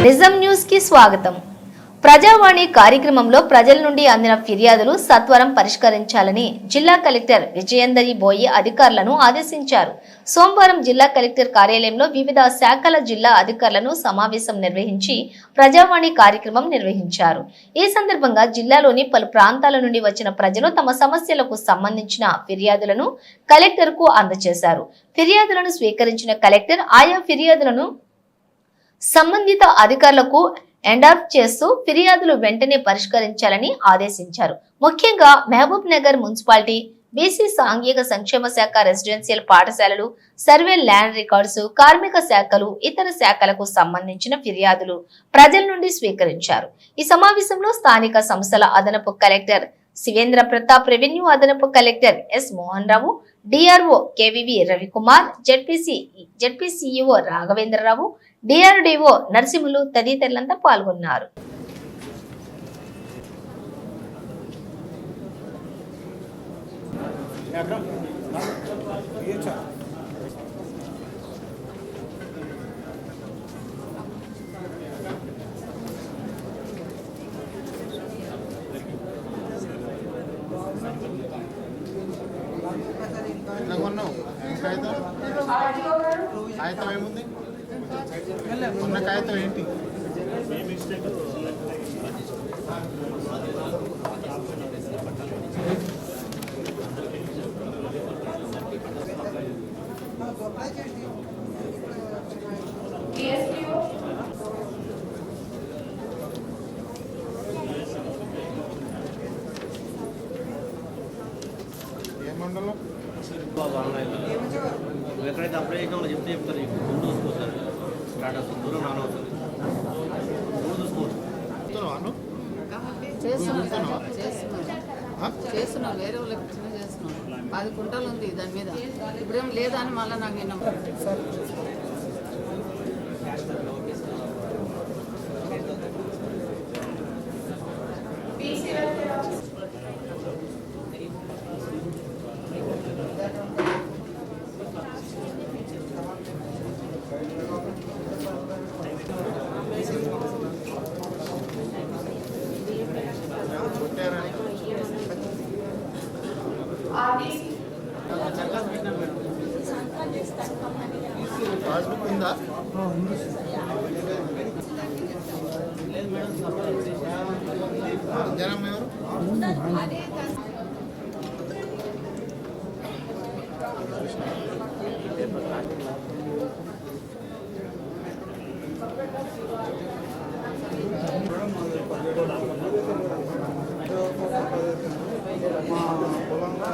నిజం న్యూస్ కి స్వాగతం. ప్రజావాణి కార్యక్రమంలో ప్రజల నుండి అందిన ఫిర్యాదులు సత్వరం పరిష్కరించాలని జిల్లా కలెక్టర్ విజయేందరి బోయి అధికారులను ఆదేశించారు. సోమవారం జిల్లా కలెక్టర్ కార్యాలయంలో వివిధ శాఖల జిల్లా అధికారులను సమావేశం నిర్వహించి ప్రజావాణి కార్యక్రమం నిర్వహించారు. ఈ సందర్భంగా జిల్లాలోని పలు ప్రాంతాల నుండి వచ్చిన ప్రజలు తమ సమస్యలకు సంబంధించిన ఫిర్యాదులను కలెక్టర్ కు అందజేశారు. ఫిర్యాదులను స్వీకరించిన కలెక్టర్ ఆయా ఫిర్యాదులను సంబంధిత అధికారులకు ఎండార్ఫ్ చేస్తూ ఫిర్యాదులు వెంటనే పరిష్కరించాలని ఆదేశించారు. ముఖ్యంగా మహబూబ్ నగర్ మున్సిపాలిటీ, బీసీ సాంఘిక సంక్షేమ శాఖ, రెసిడెన్షియల్ పాఠశాలలు, సర్వే ల్యాండ్ రికార్డ్స్, కార్మిక శాఖలు, ఇతర శాఖలకు సంబంధించిన ఫిర్యాదులు ప్రజల నుండి స్వీకరించారు. ఈ సమావేశంలో స్థానిక సంస్థల అదనపు కలెక్టర్ శివేంద్ర ప్రతాప్, రెవెన్యూ అదనపు collector S Mohan Rao, DRO KVV Ravikumar, ZP CEO Raghavendrarao, DRDO Narasimhulu తదితరులంతా పాల్గొన్నారు. కాగితం ఏముంది? ఉన్న కాగితం ఏంటి? ఏ మండలం? ఎక్కడైతే అప్లై చేసినా వాళ్ళు చెప్తే చెప్తారు. ముందు చూసుకోవచ్చు, స్టార్ట్ అవుతుంది, దూరం నాన్న అవుతుంది, ముందు చూసుకోవచ్చు. చేస్తున్నాం, వేరే వాళ్ళకి చేస్తున్నాం. 10 కుంటలు ఉంది దాని మీద. ఇప్పుడేం లేదా అని మళ్ళీ నాకు విన్నాం. పాస్బుక్ ఉందా? జనం ఎవరు? మా పొలంగా